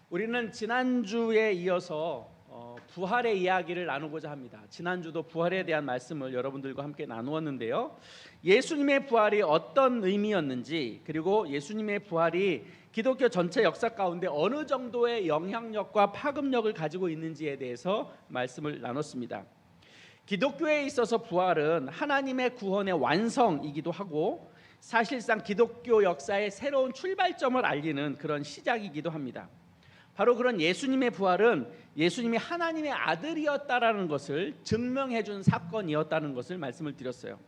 우리는 지난주에 이어서 부활의 이야기를 나누고자 합니다. 지난주도 부활에 대한 말씀을 여러분들과 함께 나누었는데요. 예수님의 부활이 어떤 의미였는지, 그리고 예수님의 부활이 기독교 전체 역사 가운데 어느 정도의 영향력과 파급력을 가지고 있는지에 대해서 말씀을 나눴습니다. 기독교에 있어서 부활은 하나님의 구원의 완성이기도 하고, 사실상 기독교 역사의 새로운 출발점을 알리는 그런 시작이기도 합니다. 바로 그런 예수님의 부활은 예수님이 하나님의 아들이었다라는 것을 증명해 준 사건이었다는 것을 말씀을 드렸어요.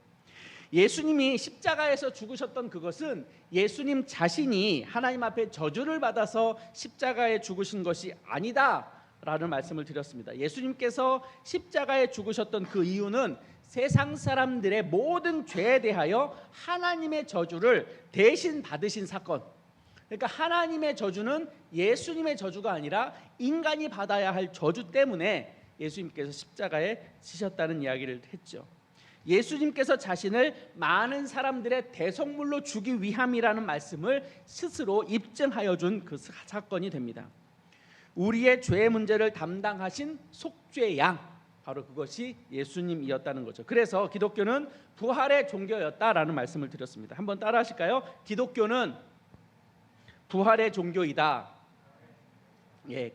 예수님이 십자가에서 죽으셨던 그것은 예수님 자신이 하나님 앞에 저주를 받아서 십자가에 죽으신 것이 아니다라는 말씀을 드렸습니다. 예수님께서 십자가에 죽으셨던 그 이유는 세상 사람들의 모든 죄에 대하여 하나님의 저주를 대신 받으신 사건. 그러니까 하나님의 저주는 예수님의 저주가 아니라 인간이 받아야 할 저주 때문에 예수님께서 십자가에 지셨다는 이야기를 했죠. 예수님께서 자신을 많은 사람들의 대속물로 주기 위함이라는 말씀을 스스로 입증하여 준 그 사건이 됩니다. 우리의 죄의 문제를 담당하신 속죄 양, 바로 그것이 예수님이었다는 거죠. 그래서 기독교는 부활의 종교였다라는 말씀을 드렸습니다. 한번 따라 하실까요? 기독교는 부활의 종교이다.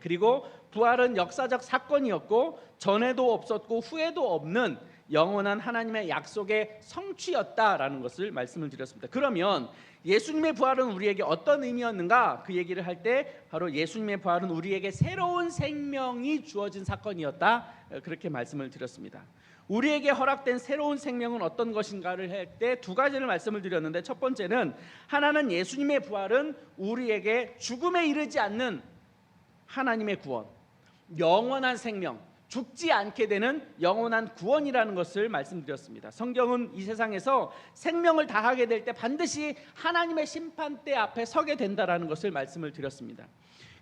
그리고 부활은 역사적 사건이었고 전에도 없었고 후에도 없는 영원한 하나님의 약속의 성취였다라는 것을 말씀을 드렸습니다. 그러면 예수님의 부활은 우리에게 어떤 의미였는가? 그 얘기를 할 때 바로 예수님의 부활은 우리에게 새로운 생명이 주어진 사건이었다, 그렇게 말씀을 드렸습니다. 우리에게 허락된 새로운 생명은 어떤 것인가를 할 때 두 가지를 말씀을 드렸는데, 첫 번째는 하나는 예수님의 부활은 우리에게 죽음에 이르지 않는 하나님의 구원, 영원한 생명, 죽지 않게 되는 영원한 구원이라는 것을 말씀드렸습니다. 성경은 이 세상에서 생명을 다하게 될 때 반드시 하나님의 심판대 앞에 서게 된다라는 것을 말씀을 드렸습니다.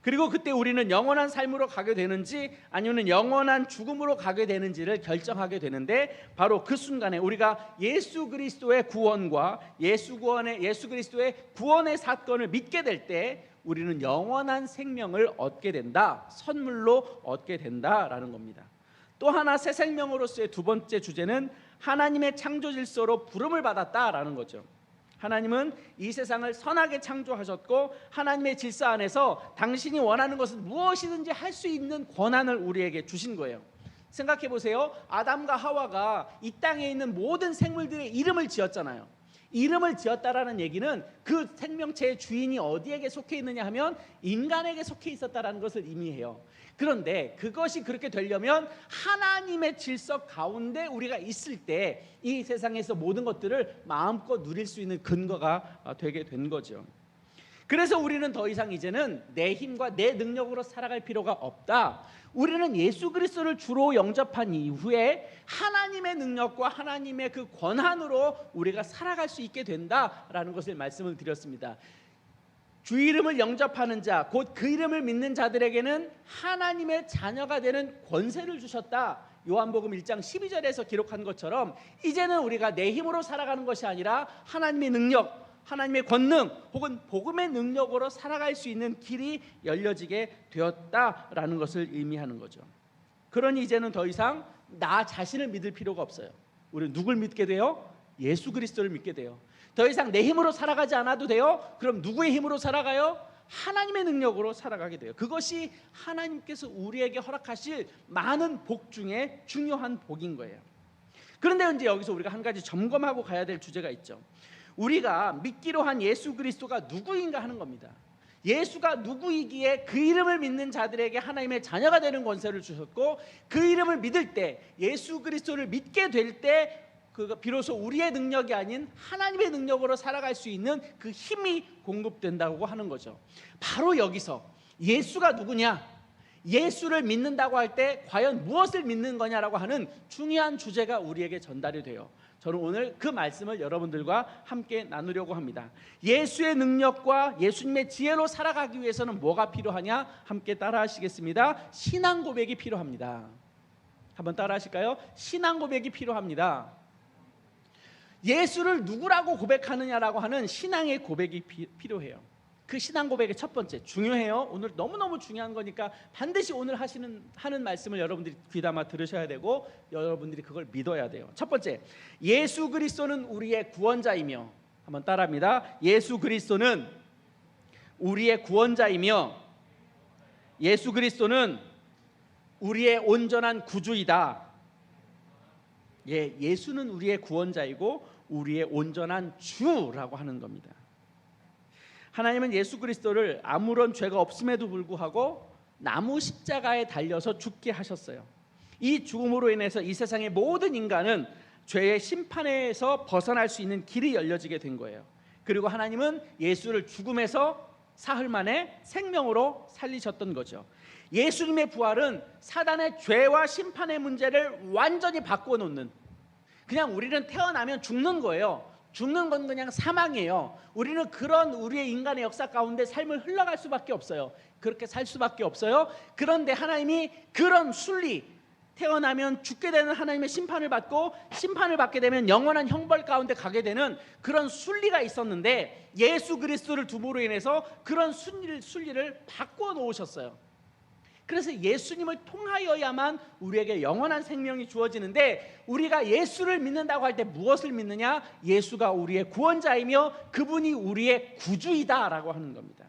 그리고 그때 우리는 영원한 삶으로 가게 되는지 아니면 영원한 죽음으로 가게 되는지를 결정하게 되는데, 바로 그 순간에 우리가 예수 그리스도의 구원과 예수 그리스도의 구원의 사건을 믿게 될 때 우리는 영원한 생명을 얻게 된다, 선물로 얻게 된다라는 겁니다. 또 하나, 새 생명으로서의 두 번째 주제는 하나님의 창조 질서로 부름을 받았다라는 거죠. 하나님은 이 세상을 선하게 창조하셨고 하나님의 질서 안에서 당신이 원하는 것은 무엇이든지 할 수 있는 권한을 우리에게 주신 거예요. 생각해 보세요. 아담과 하와가 이 땅에 있는 모든 생물들의 이름을 지었잖아요. 이름을 지었다라는 얘기는 그 생명체의 주인이 어디에게 속해 있느냐 하면 인간에게 속해 있었다라는 것을 의미해요. 그런데 그것이 그렇게 되려면 하나님의 질서 가운데 우리가 있을 때 이 세상에서 모든 것들을 마음껏 누릴 수 있는 근거가 되게 된 거죠. 그래서 우리는 더 이상 이제는 내 힘과 내 능력으로 살아갈 필요가 없다. 우리는 예수 그리스도를 주로 영접한 이후에 하나님의 능력과 하나님의 그 권한으로 우리가 살아갈 수 있게 된다라는 것을 말씀을 드렸습니다. 주 이름을 영접하는 자, 곧 그 이름을 믿는 자들에게는 하나님의 자녀가 되는 권세를 주셨다. 요한복음 1장 12절에서 기록한 것처럼 이제는 우리가 내 힘으로 살아가는 것이 아니라 하나님의 능력, 하나님의 권능 혹은 복음의 능력으로 살아갈 수 있는 길이 열려지게 되었다라는 것을 의미하는 거죠. 그러니 이제는 더 이상 나 자신을 믿을 필요가 없어요. 우리는 누굴 믿게 돼요? 예수 그리스도를 믿게 돼요. 더 이상 내 힘으로 살아가지 않아도 돼요. 그럼 누구의 힘으로 살아가요? 하나님의 능력으로 살아가게 돼요. 그것이 하나님께서 우리에게 허락하실 많은 복 중에 중요한 복인 거예요. 그런데 이제 여기서 우리가 한 가지 점검하고 가야 될 주제가 있죠. 우리가 믿기로 한 예수 그리스도가 누구인가 하는 겁니다. 예수가 누구이기에 그 이름을 믿는 자들에게 하나님의 자녀가 되는 권세를 주셨고, 그 이름을 믿을 때, 예수 그리스도를 믿게 될 때 비로소 우리의 능력이 아닌 하나님의 능력으로 살아갈 수 있는 그 힘이 공급된다고 하는 거죠. 바로 여기서 예수가 누구냐, 예수를 믿는다고 할 때 과연 무엇을 믿는 거냐라고 하는 중요한 주제가 우리에게 전달이 돼요. 저는 오늘 그 말씀을 여러분들과 함께 나누려고 합니다. 예수의 능력과 예수님의 지혜로 살아가기 위해서는 뭐가 필요하냐? 함께 따라 하시겠습니다. 신앙 고백이 필요합니다. 한번 따라 하실까요? 신앙 고백이 필요합니다. 예수를 누구라고 고백하느냐라고 하는 신앙의 고백이 필요해요. 그 신앙 고백의 첫 번째, 중요해요. 오늘 너무너무 중요한 거니까 반드시 오늘 하는 말씀을 여러분들이 귀담아 들으셔야 되고 여러분들이 그걸 믿어야 돼요. 첫 번째, 예수 그리스도는 우리의 구원자이며, 한번 따라합니다. 예수 그리스도는 우리의 구원자이며 예수 그리스도는 우리의 온전한 구주이다. 예수는 우리의 구원자이고 우리의 온전한 주라고 하는 겁니다. 하나님은 예수 그리스도를 아무런 죄가 없음에도 불구하고 나무 십자가에 달려서 죽게 하셨어요. 이 죽음으로 인해서 이 세상의 모든 인간은 죄의 심판에서 벗어날 수 있는 길이 열려지게 된 거예요. 그리고 하나님은 예수를 죽음에서 사흘 만에 생명으로 살리셨던 거죠. 예수님의 부활은 사단의 죄와 심판의 문제를 완전히 바꿔놓는, 그냥 우리는 태어나면 죽는 거예요. 죽는 건 그냥 사망이에요. 우리는 그런 우리의 인간의 역사 가운데 삶을 흘러갈 수밖에 없어요. 그렇게 살 수밖에 없어요. 그런데 하나님이 그런 순리, 태어나면 죽게 되는 하나님의 심판을 받고 심판을 받게 되면 영원한 형벌 가운데 가게 되는 그런 순리가 있었는데 예수 그리스도를 둠으로 인해서 그런 순리를 바꿔 놓으셨어요. 그래서 예수님을 통하여야만 우리에게 영원한 생명이 주어지는데, 우리가 예수를 믿는다고 할 때 무엇을 믿느냐? 예수가 우리의 구원자이며 그분이 우리의 구주이다라고 하는 겁니다.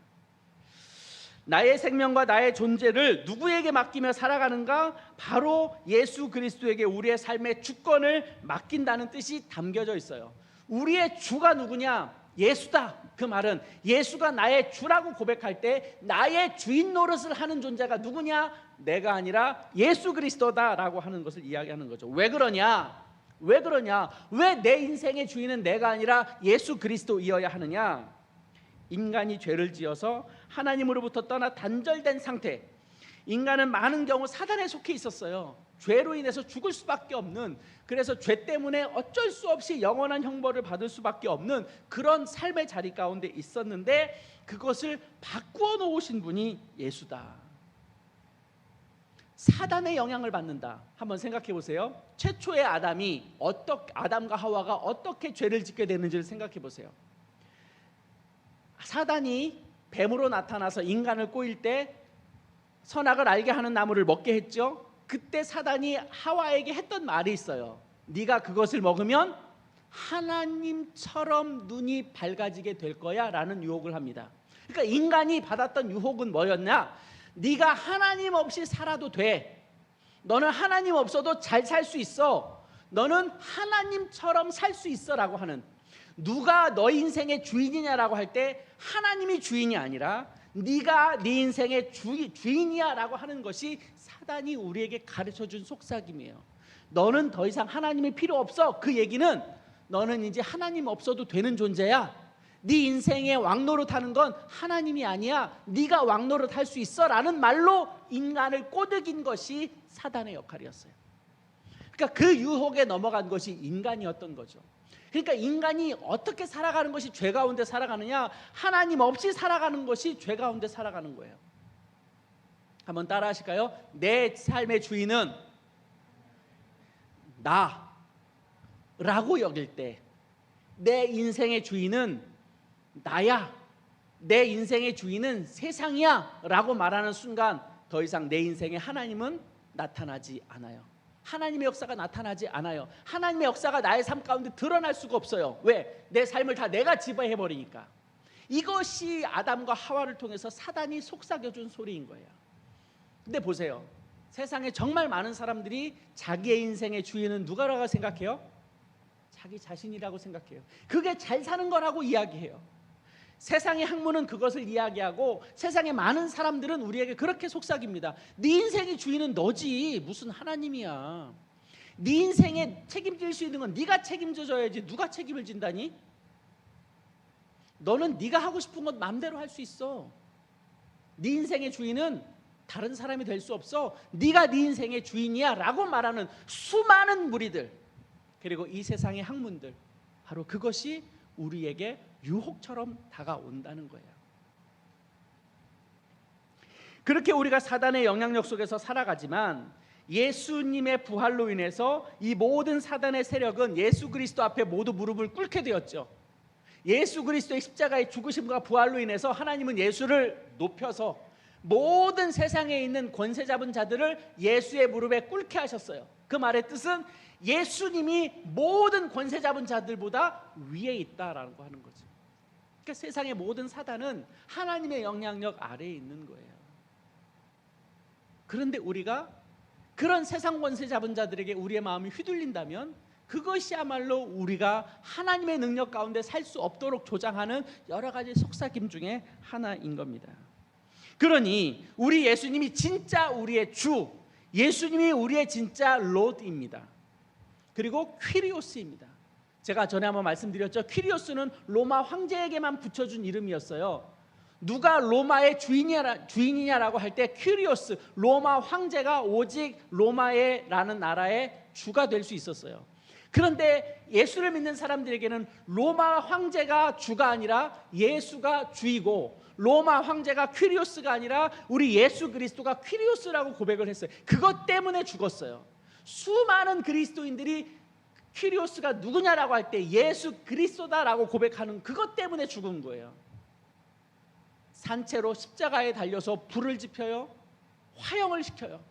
나의 생명과 나의 존재를 누구에게 맡기며 살아가는가? 바로 예수 그리스도에게 우리의 삶의 주권을 맡긴다는 뜻이 담겨져 있어요. 우리의 주가 누구냐? 예수다. 그 말은 예수가 나의 주라고 고백할 때 나의 주인 노릇을 하는 존재가 누구냐? 내가 아니라 예수 그리스도다라고 하는 것을 이야기하는 거죠. 왜 그러냐? 왜 내 인생의 주인은 내가 아니라 예수 그리스도이어야 하느냐? 인간이 죄를 지어서 하나님으로부터 떠나 단절된 상태, 인간은 많은 경우 사단에 속해 있었어요. 죄로 인해서 죽을 수밖에 없는, 그래서 죄 때문에 어쩔 수 없이 영원한 형벌을 받을 수밖에 없는 그런 삶의 자리 가운데 있었는데, 그것을 바꾸어 놓으신 분이 예수다. 사단의 영향을 받는다. 한번 생각해 보세요. 최초의 아담과 하와가 어떻게 죄를 짓게 되는지를 생각해 보세요. 사단이 뱀으로 나타나서 인간을 꼬일 때 선악을 알게 하는 나무를 먹게 했죠. 그때 사단이 하와에게 했던 말이 있어요. 네가 그것을 먹으면 하나님처럼 눈이 밝아지게 될 거야 라는 유혹을 합니다. 그러니까 인간이 받았던 유혹은 뭐였냐? 네가 하나님 없이 살아도 돼. 너는 하나님 없어도 잘 살 수 있어. 너는 하나님처럼 살 수 있어 라고 하는, 누가 너 인생의 주인이냐라고 할 때 하나님이 주인이 아니라 네가 네 인생의 주인이야 라고 하는 것이 사단이 우리에게 가르쳐준 속삭임이에요. 너는 더 이상 하나님이 필요 없어. 그 얘기는 너는 이제 하나님 없어도 되는 존재야. 네 인생의 왕노릇하는 건 하나님이 아니야. 네가 왕노릇할 수 있어 라는 말로 인간을 꼬드긴 것이 사단의 역할이었어요. 그러니까 그 유혹에 넘어간 것이 인간이었던 거죠. 그러니까 인간이 어떻게 살아가는 것이 죄 가운데 살아가느냐? 하나님 없이 살아가는 것이 죄 가운데 살아가는 거예요. 한번 따라 하실까요? 내 삶의 주인은 나라고 여길 때, 내 인생의 주인은 나야, 내 인생의 주인은 세상이야 라고 말하는 순간 더 이상 내 인생에 하나님은 나타나지 않아요. 하나님의 역사가 나타나지 않아요. 하나님의 역사가 나의 삶 가운데 드러날 수가 없어요. 왜? 내 삶을 다 내가 지배해버리니까. 이것이 아담과 하와를 통해서 사단이 속삭여준 소리인 거예요. 근데 보세요. 세상에 정말 많은 사람들이 자기의 인생의 주인은 누가라고 생각해요? 자기 자신이라고 생각해요. 그게 잘 사는 거라고 이야기해요. 세상의 학문은 그것을 이야기하고 세상의 많은 사람들은 우리에게 그렇게 속삭입니다. 네 인생의 주인은 너지, 무슨 하나님이야. 네 인생에 책임질 수 있는 건 네가 책임져줘야지 누가 책임을 진다니? 너는 네가 하고 싶은 것 마음대로 할 수 있어. 네 인생의 주인은 다른 사람이 될 수 없어. 네가 네 인생의 주인이야 라고 말하는 수많은 무리들, 그리고 이 세상의 학문들, 바로 그것이 우리에게 유혹처럼 다가온다는 거예요. 그렇게 우리가 사단의 영향력 속에서 살아가지만 예수님의 부활로 인해서 이 모든 사단의 세력은 예수 그리스도 앞에 모두 무릎을 꿇게 되었죠. 예수 그리스도의 십자가의 죽으심과 부활로 인해서 하나님은 예수를 높여서 모든 세상에 있는 권세 잡은 자들을 예수의 무릎에 꿇게 하셨어요. 그 말의 뜻은 예수님이 모든 권세 잡은 자들보다 위에 있다라고 하는 거죠. 그러니까 세상의 모든 사단은 하나님의 영향력 아래에 있는 거예요. 그런데 우리가 그런 세상 권세 잡은 자들에게 우리의 마음이 휘둘린다면 그것이야말로 우리가 하나님의 능력 가운데 살 수 없도록 조장하는 여러 가지 속삭임 중에 하나인 겁니다. 그러니 우리 예수님이 진짜 우리의 주, 예수님이 우리의 진짜 롯입니다. 그리고 퀴리오스입니다. 제가 전에 한번 말씀드렸죠. 퀴리오스는 로마 황제에게만 붙여준 이름이었어요. 누가 로마의 주인이냐라고 할 때 퀴리오스, 로마 황제가 오직 로마라는 나라의 주가 될 수 있었어요. 그런데 예수를 믿는 사람들에게는 로마 황제가 주가 아니라 예수가 주이고, 로마 황제가 퀴리오스가 아니라 우리 예수 그리스도가 퀴리오스라고 고백을 했어요. 그것 때문에 죽었어요. 수많은 그리스도인들이 퀴리오스가 누구냐라고 할 때 예수 그리스도다라고 고백하는 그것 때문에 죽은 거예요. 산채로 십자가에 달려서 불을 지펴요, 화형을 시켜요.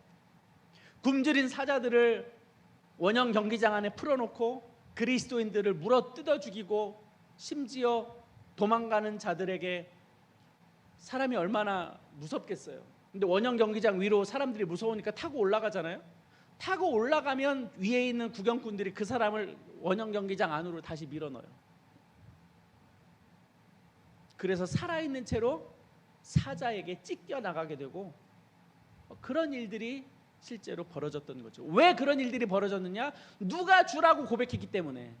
굶주린 사자들을 원형 경기장 안에 풀어놓고 그리스도인들을 물어 뜯어 죽이고, 심지어 도망가는 자들에게 사람이 얼마나 무섭겠어요. 근데 원형 경기장 위로 사람들이 무서우니까 타고 올라가잖아요. 타고 올라가면 위에 있는 구경꾼들이 그 사람을 원형 경기장 안으로 다시 밀어넣어요. 그래서 살아있는 채로 사자에게 찢겨 나가게 되고, 그런 일들이 실제로 벌어졌던 거죠. 왜 그런 일들이 벌어졌느냐? 누가 주라고 고백했기 때문에,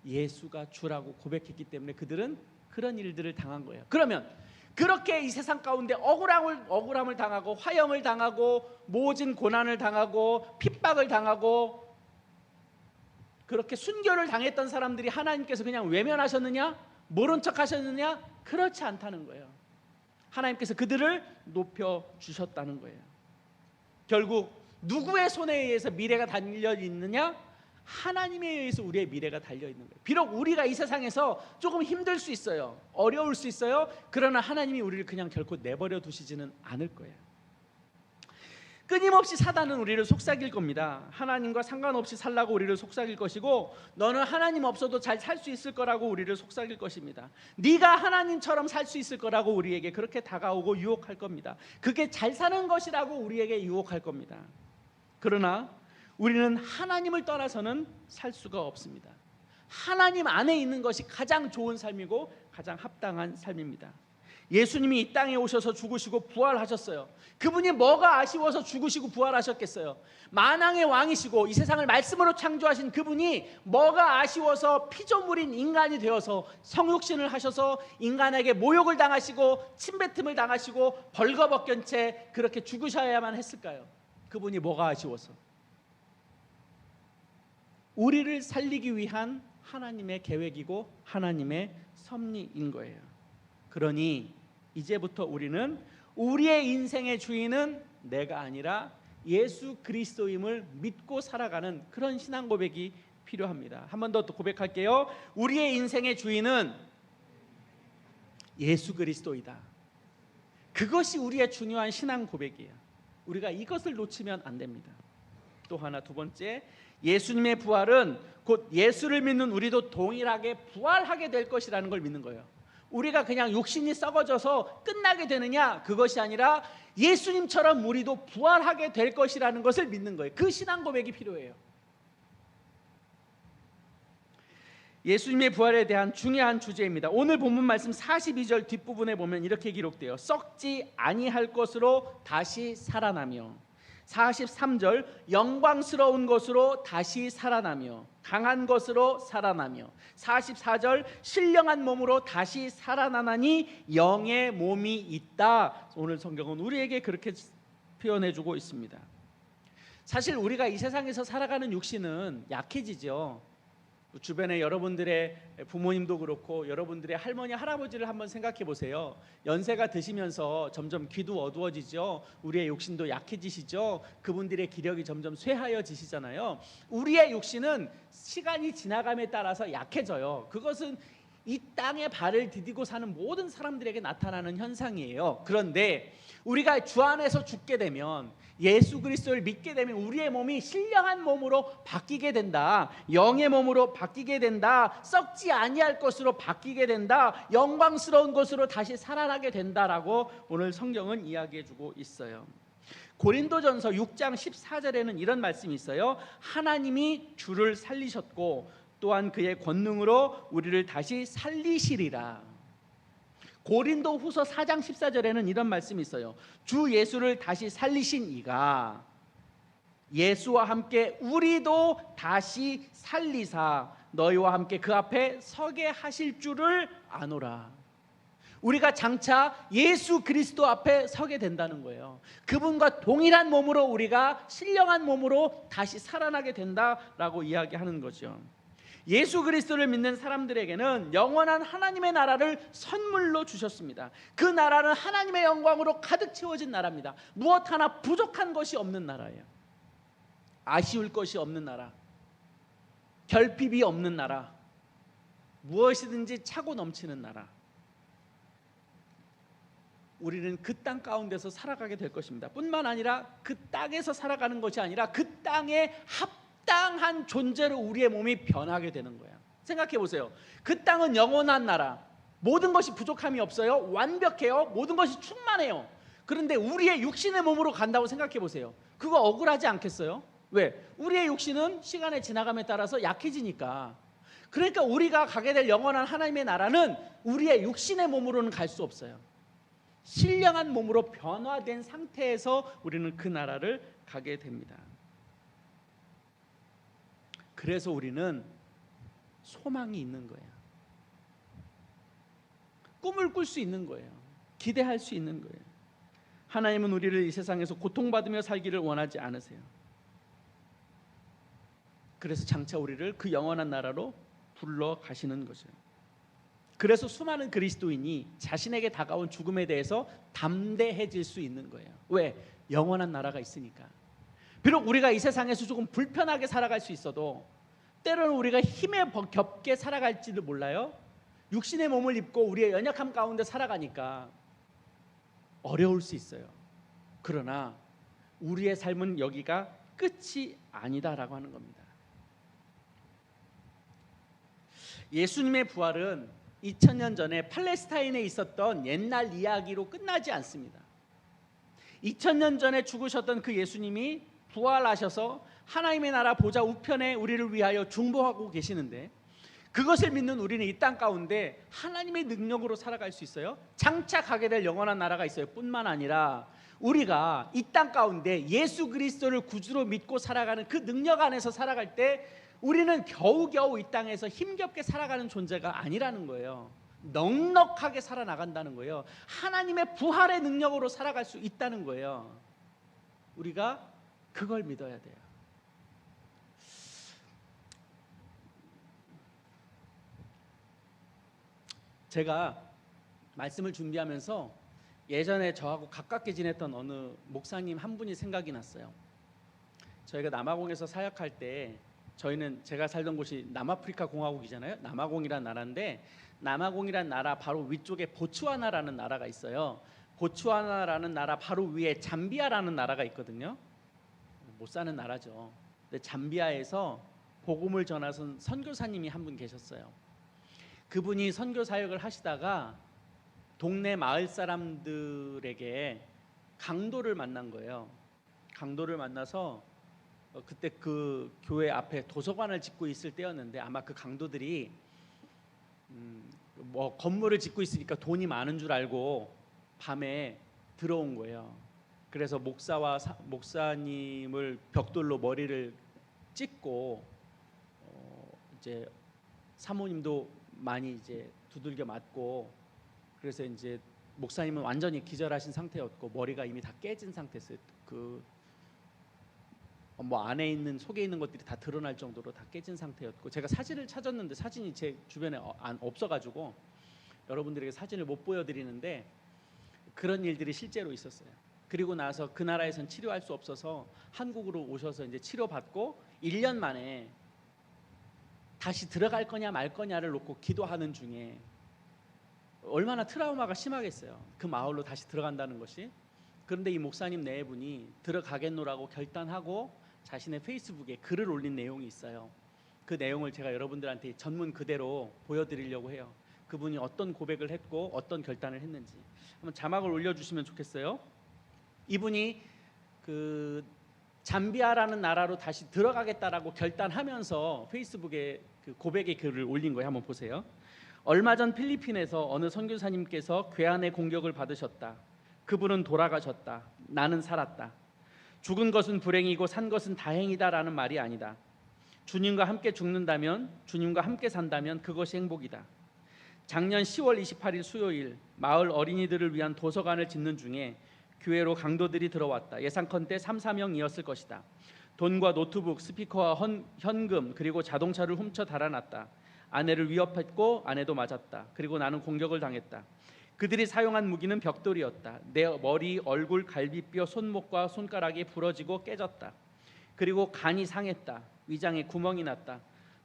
예수가 주라고 고백했기 때문에 그들은 그런 일들을 당한 거예요. 그러면 그렇게 이 세상 가운데 억울함을 당하고, 화형을 당하고, 모진 고난을 당하고, 핍박을 당하고, 그렇게 순교를 당했던 사람들이 하나님께서 그냥 외면하셨느냐? 모른 척 하셨느냐? 그렇지 않다는 거예요. 하나님께서 그들을 높여주셨다는 거예요. 결국 누구의 손에 의해서 미래가 달려 있느냐? 하나님에 의해서 우리의 미래가 달려 있는 거예요. 비록 우리가 이 세상에서 조금 힘들 수 있어요, 어려울 수 있어요. 그러나 하나님이 우리를 그냥 결코 내버려 두시지는 않을 거예요. 끊임없이 사단은 우리를 속삭일 겁니다. 하나님과 상관없이 살라고 우리를 속삭일 것이고, 너는 하나님 없어도 잘 살 수 있을 거라고 우리를 속삭일 것입니다. 네가 하나님처럼 살 수 있을 거라고 우리에게 그렇게 다가오고 유혹할 겁니다. 그게 잘 사는 것이라고 우리에게 유혹할 겁니다. 그러나 우리는 하나님을 떠나서는 살 수가 없습니다. 하나님 안에 있는 것이 가장 좋은 삶이고 가장 합당한 삶입니다. 예수님이 이 땅에 오셔서 죽으시고 부활하셨어요. 그분이 뭐가 아쉬워서 죽으시고 부활하셨겠어요? 만왕의 왕이시고 이 세상을 말씀으로 창조하신 그분이 뭐가 아쉬워서 피조물인 인간이 되어서 성육신을 하셔서 인간에게 모욕을 당하시고 침뱉음을 당하시고 벌거벗긴 채 그렇게 죽으셔야만 했을까요? 그분이 뭐가 아쉬워서? 우리를 살리기 위한 하나님의 계획이고 하나님의 섭리인 거예요. 그러니 이제부터 우리는 우리의 인생의 주인은 내가 아니라 예수 그리스도임을 믿고 살아가는 그런 신앙 고백이 필요합니다. 한 번 더 고백할게요. 우리의 인생의 주인은 예수 그리스도이다. 그것이 우리의 중요한 신앙 고백이에요. 우리가 이것을 놓치면 안 됩니다. 또 하나, 두 번째, 예수님의 부활은 곧 예수를 믿는 우리도 동일하게 부활하게 될 것이라는 걸 믿는 거예요. 우리가 그냥 육신이 썩어져서 끝나게 되느냐? 그것이 아니라 예수님처럼 우리도 부활하게 될 것이라는 것을 믿는 거예요. 그 신앙 고백이 필요해요. 예수님의 부활에 대한 중요한 주제입니다. 오늘 본문 말씀 42절 뒷부분에 보면 이렇게 기록돼요. 썩지 아니할 것으로 다시 살아나며, 43절 영광스러운 것으로 다시 살아나며, 강한 것으로 살아나며, 44절 신령한 몸으로 다시 살아나나니 영의 몸이 있다. 오늘 성경은 우리에게 그렇게 표현해주고 있습니다. 사실 우리가 이 세상에서 살아가는 육신은 약해지죠. 주변에 여러분들의 부모님도 그렇고 여러분들의 할머니 할아버지를 한번 생각해 보세요. 연세가 드시면서 점점 귀도 어두워지죠. 우리의 육신도 약해지시죠. 그분들의 기력이 점점 쇠하여지시잖아요. 우리의 육신은 시간이 지나감에 따라서 약해져요. 그것은 이 땅에 발을 디디고 사는 모든 사람들에게 나타나는 현상이에요. 그런데 우리가 주 안에서 죽게 되면, 예수 그리스도를 믿게 되면 우리의 몸이 신령한 몸으로 바뀌게 된다. 영의 몸으로 바뀌게 된다. 썩지 아니할 것으로 바뀌게 된다. 영광스러운 것으로 다시 살아나게 된다라고 오늘 성경은 이야기해주고 있어요. 고린도전서 6장 14절에는 이런 말씀이 있어요. 하나님이 주를 살리셨고 또한 그의 권능으로 우리를 다시 살리시리라. 고린도 후서 4장 14절에는 이런 말씀이 있어요. 주 예수를 다시 살리신 이가 예수와 함께 우리도 다시 살리사 너희와 함께 그 앞에 서게 하실 줄을 아노라. 우리가 장차 예수 그리스도 앞에 서게 된다는 거예요. 그분과 동일한 몸으로 우리가 신령한 몸으로 다시 살아나게 된다라고 이야기하는 거죠. 예수 그리스도를 믿는 사람들에게는 영원한 하나님의 나라를 선물로 주셨습니다. 그 나라는 하나님의 영광으로 가득 채워진 나라입니다. 무엇 하나 부족한 것이 없는 나라예요. 아쉬울 것이 없는 나라, 결핍이 없는 나라, 무엇이든지 차고 넘치는 나라. 우리는 그 땅 가운데서 살아가게 될 것입니다. 뿐만 아니라 그 땅에서 살아가는 것이 아니라 그 땅에 합당한 존재로 우리의 몸이 변하게 되는 거예요. 생각해 보세요. 그 땅은 영원한 나라, 모든 것이 부족함이 없어요. 완벽해요. 모든 것이 충만해요. 그런데 우리의 육신의 몸으로 간다고 생각해 보세요. 그거 억울하지 않겠어요? 왜? 우리의 육신은 시간의 지나감에 따라서 약해지니까. 그러니까 우리가 가게 될 영원한 하나님의 나라는 우리의 육신의 몸으로는 갈 수 없어요. 신령한 몸으로 변화된 상태에서 우리는 그 나라를 가게 됩니다. 그래서 우리는 소망이 있는 거예요. 꿈을 꿀 수 있는 거예요. 기대할 수 있는 거예요. 하나님은 우리를 이 세상에서 고통받으며 살기를 원하지 않으세요. 그래서 장차 우리를 그 영원한 나라로 불러 가시는 거죠. 그래서 수많은 그리스도인이 자신에게 다가온 죽음에 대해서 담대해질 수 있는 거예요. 왜? 영원한 나라가 있으니까. 비록 우리가 이 세상에서 조금 불편하게 살아갈 수 있어도 때로는 우리가 힘에 겹게 살아갈지도 몰라요. 육신의 몸을 입고 우리의 연약함 가운데 살아가니까 어려울 수 있어요. 그러나 우리의 삶은 여기가 끝이 아니다라고 하는 겁니다. 예수님의 부활은 2000년 전에 팔레스타인에 있었던 옛날 이야기로 끝나지 않습니다. 2000년 전에 죽으셨던 그 예수님이 부활하셔서 하나님의 나라 보좌 우편에 우리를 위하여 중보하고 계시는데, 그것을 믿는 우리는 이 땅 가운데 하나님의 능력으로 살아갈 수 있어요. 장차 가게 될 영원한 나라가 있어요. 뿐만 아니라 우리가 이 땅 가운데 예수 그리스도를 구주로 믿고 살아가는 그 능력 안에서 살아갈 때 우리는 겨우겨우 이 땅에서 힘겹게 살아가는 존재가 아니라는 거예요. 넉넉하게 살아나간다는 거예요. 하나님의 부활의 능력으로 살아갈 수 있다는 거예요. 우리가 그걸 믿어야 돼요. 제가 말씀을 준비하면서 예전에 저하고 가깝게 지냈던 어느 목사님 한 분이 생각이 났어요. 저희가 남아공에서 사역할 때, 저희는 제가 살던 곳이 남아프리카 공화국이잖아요. 남아공이란 나라인데, 남아공이란 나라 바로 위쪽에 보츠와나라는 나라가 있어요. 보츠와나라는 나라 바로 위에 잠비아라는 나라가 있거든요. 못 사는 나라죠. 근데 잠비아에서 복음을 전하신 선교사님이 한 분 계셨어요. 그분이 선교 사역을 하시다가 동네 마을 사람들에게 강도를 만난 거예요. 강도를 만나서 그때 그 교회 앞에 도서관을 짓고 있을 때였는데, 아마 그 강도들이 뭐 건물을 짓고 있으니까 돈이 많은 줄 알고 밤에 들어온 거예요. 그래서 목사님을 벽돌로 머리를 찍고 이제 사모님도 많이 이제 두들겨 맞고, 그래서 이제 목사님은 완전히 기절하신 상태였고 머리가 이미 다 깨진 상태였어요. 뭐 안에 있는 속에 있는 것들이 다 드러날 정도로 다 깨진 상태였고, 제가 사진을 찾았는데 사진이 제 주변에 없어가지고 여러분들에게 사진을 못 보여드리는데, 그런 일들이 실제로 있었어요. 그리고 나서 그 나라에선 치료할 수 없어서 한국으로 오셔서 이제 치료받고 1년 만에 다시 들어갈 거냐 말 거냐를 놓고 기도하는 중에 얼마나 트라우마가 심하겠어요. 그 마을로 다시 들어간다는 것이. 그런데 이 목사님 네 분이 들어가겠노라고 결단하고 자신의 페이스북에 글을 올린 내용이 있어요. 그 내용을 제가 여러분들한테 전문 그대로 보여드리려고 해요. 그분이 어떤 고백을 했고 어떤 결단을 했는지 한번 자막을 올려주시면 좋겠어요. 이분이 그 잠비아라는 나라로 다시 들어가겠다라고 결단하면서 페이스북에 그 고백의 글을 올린 거예요. 한번 보세요. 얼마 전 필리핀에서 어느 선교사님께서 괴한의 공격을 받으셨다. 그분은 돌아가셨다. 나는 살았다. 죽은 것은 불행이고 산 것은 다행이다라는 말이 아니다. 주님과 함께 죽는다면, 주님과 함께 산다면 그것이 행복이다. 작년 10월 28일 수요일 마을 어린이들을 위한 도서관을 짓는 중에 교회로 강도들이 들어왔다. 예상컨대 3, 4명이었을 것이다. 돈과 노트북, 스피커와 현금 그리고 자동차를 훔쳐 달아났다. 아내를 위협했고 아내도 맞았다. 그리고 나는 공격을 당했다. 그들이 사용한 무기는 벽돌이었다. 내 머리, 얼굴, 갈비뼈, 손목과 손가락이 부러지고 깨졌다. 그리고 간이 상했다. 위장에 구멍이 났다.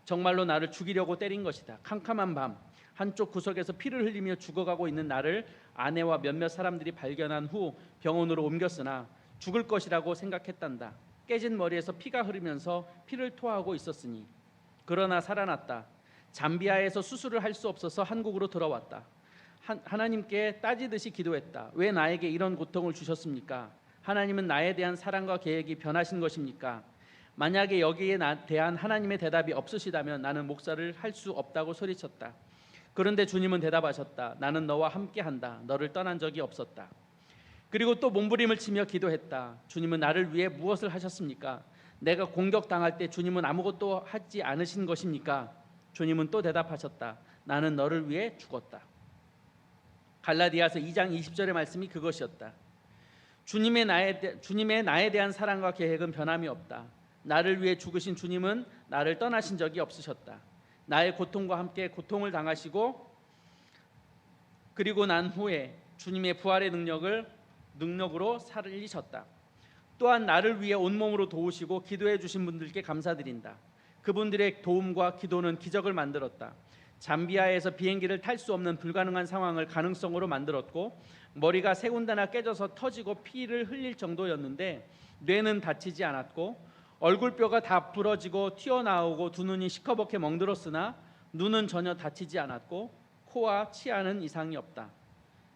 정말로 나를 죽이려고 때린 것이다. 캄캄한 밤 한쪽 구석에서 피를 흘리며 죽어가고 있는 나를 아내와 몇몇 사람들이 발견한 후 병원으로 옮겼으나 죽을 것이라고 생각했단다. 깨진 머리에서 피가 흐르면서 피를 토하고 있었으니 그러나 살아났다. 잠비아에서 수술을 할 수 없어서 한국으로 들어왔다. 하나님께 따지듯이 기도했다. 왜 나에게 이런 고통을 주셨습니까? 하나님은 나에 대한 사랑과 계획이 변하신 것입니까? 만약에 여기에 대한 하나님의 대답이 없으시다면 나는 목사를 할 수 없다고 소리쳤다. 그런데 주님은 대답하셨다. 나는 너와 함께한다. 너를 떠난 적이 없었다. 그리고 또 몸부림을 치며 기도했다. 주님은 나를 위해 무엇을 하셨습니까? 내가 공격당할 때 주님은 아무것도 하지 않으신 것입니까? 주님은 또 대답하셨다. 나는 너를 위해 죽었다. 갈라디아서 2장 20절의 말씀이 그것이었다. 주님의 나에 대한 사랑과 계획은 변함이 없다. 나를 위해 죽으신 주님은 나를 떠나신 적이 없으셨다. 나의 고통과 함께 고통을 당하시고 그리고 난 후에 주님의 부활의 능력으로 살리셨다. 또한 나를 위해 온몸으로 도우시고 기도해 주신 분들께 감사드린다. 그분들의 도움과 기도는 기적을 만들었다. 잠비아에서 비행기를 탈 수 없는 불가능한 상황을 가능성으로 만들었고 머리가 세 군데나 깨져서 터지고 피를 흘릴 정도였는데 뇌는 다치지 않았고 얼굴뼈가 다 부러지고 튀어나오고 두 눈이 시커멓게 멍들었으나 눈은 전혀 다치지 않았고 코와 치아는 이상이 없다.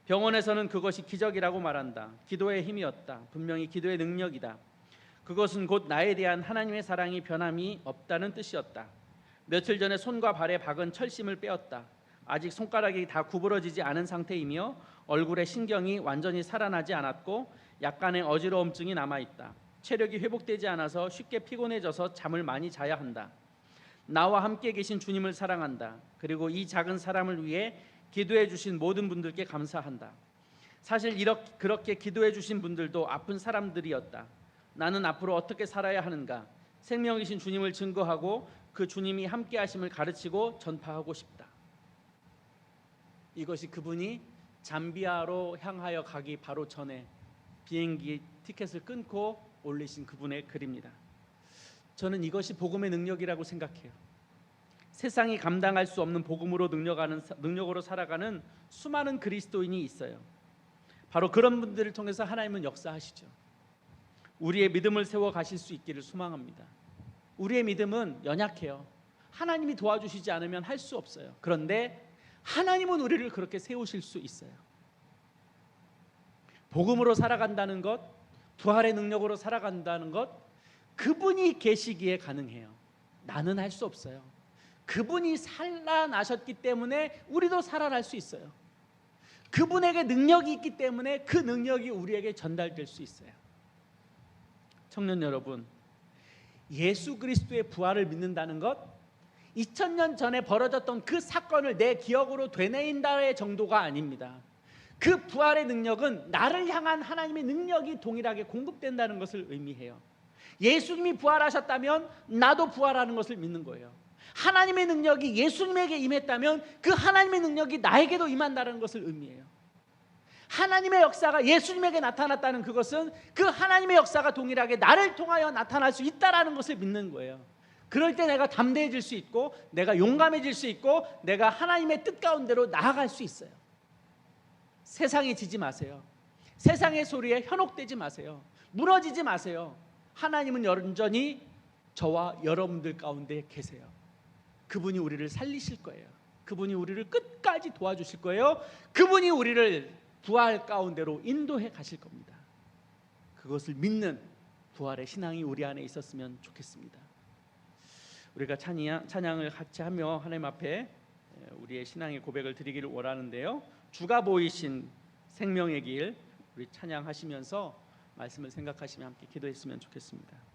병원에서는 그것이 기적이라고 말한다. 기도의 힘이었다. 분명히 기도의 능력이다. 그것은 곧 나에 대한 하나님의 사랑이 변함이 없다는 뜻이었다. 며칠 전에 손과 발에 박은 철심을 빼었다. 아직 손가락이 다 구부러지지 않은 상태이며 얼굴에 신경이 완전히 살아나지 않았고 약간의 어지러움증이 남아있다. 체력이 회복되지 않아서 쉽게 피곤해져서 잠을 많이 자야 한다. 나와 함께 계신 주님을 사랑한다. 그리고 이 작은 사람을 위해 기도해 주신 모든 분들께 감사한다. 사실 그렇게 기도해 주신 분들도 아픈 사람들이었다. 나는 앞으로 어떻게 살아야 하는가? 생명이신 주님을 증거하고 그 주님이 함께 하심을 가르치고 전파하고 싶다. 이것이 그분이 잠비아로 향하여 가기 바로 전에 비행기 티켓을 끊고 올리신 그분의 글입니다. 저는 이것이 복음의 능력이라고 생각해요. 세상이 감당할 수 없는 복음으로 능력으로 살아가는 수많은 그리스도인이 있어요. 바로 그런 분들을 통해서 하나님은 역사하시죠. 우리의 믿음을 세워 가실 수 있기를 소망합니다. 우리의 믿음은 연약해요. 하나님이 도와주시지 않으면 할 수 없어요. 그런데 하나님은 우리를 그렇게 세우실 수 있어요. 복음으로 살아간다는 것, 부활의 능력으로 살아간다는 것, 그분이 계시기에 가능해요. 나는 할 수 없어요. 그분이 살아나셨기 때문에 우리도 살아날 수 있어요. 그분에게 능력이 있기 때문에 그 능력이 우리에게 전달될 수 있어요. 청년 여러분, 예수 그리스도의 부활을 믿는다는 것, 2000년 전에 벌어졌던 그 사건을 내 기억으로 되뇌인다의 정도가 아닙니다. 그 부활의 능력은 나를 향한 하나님의 능력이 동일하게 공급된다는 것을 의미해요. 예수님이 부활하셨다면 나도 부활하는 것을 믿는 거예요. 하나님의 능력이 예수님에게 임했다면 그 하나님의 능력이 나에게도 임한다는 것을 의미해요. 하나님의 역사가 예수님에게 나타났다는 그것은 그 하나님의 역사가 동일하게 나를 통하여 나타날 수 있다라는 것을 믿는 거예요. 그럴 때 내가 담대해질 수 있고 내가 용감해질 수 있고 내가 하나님의 뜻 가운데로 나아갈 수 있어요. 세상에 지지 마세요. 세상의 소리에 현혹되지 마세요. 무너지지 마세요. 하나님은 여전히 저와 여러분들 가운데 계세요. 그분이 우리를 살리실 거예요. 그분이 우리를 끝까지 도와주실 거예요. 그분이 우리를 부활 가운데로 인도해 가실 겁니다. 그것을 믿는 부활의 신앙이 우리 안에 있었으면 좋겠습니다. 우리가 찬양을 같이 하며 하나님 앞에 우리의 신앙의 고백을 드리기를 원하는데요. 주가 보이신 생명의 길, 우리 찬양하시면서 말씀을 생각하시며 함께 기도했으면 좋겠습니다.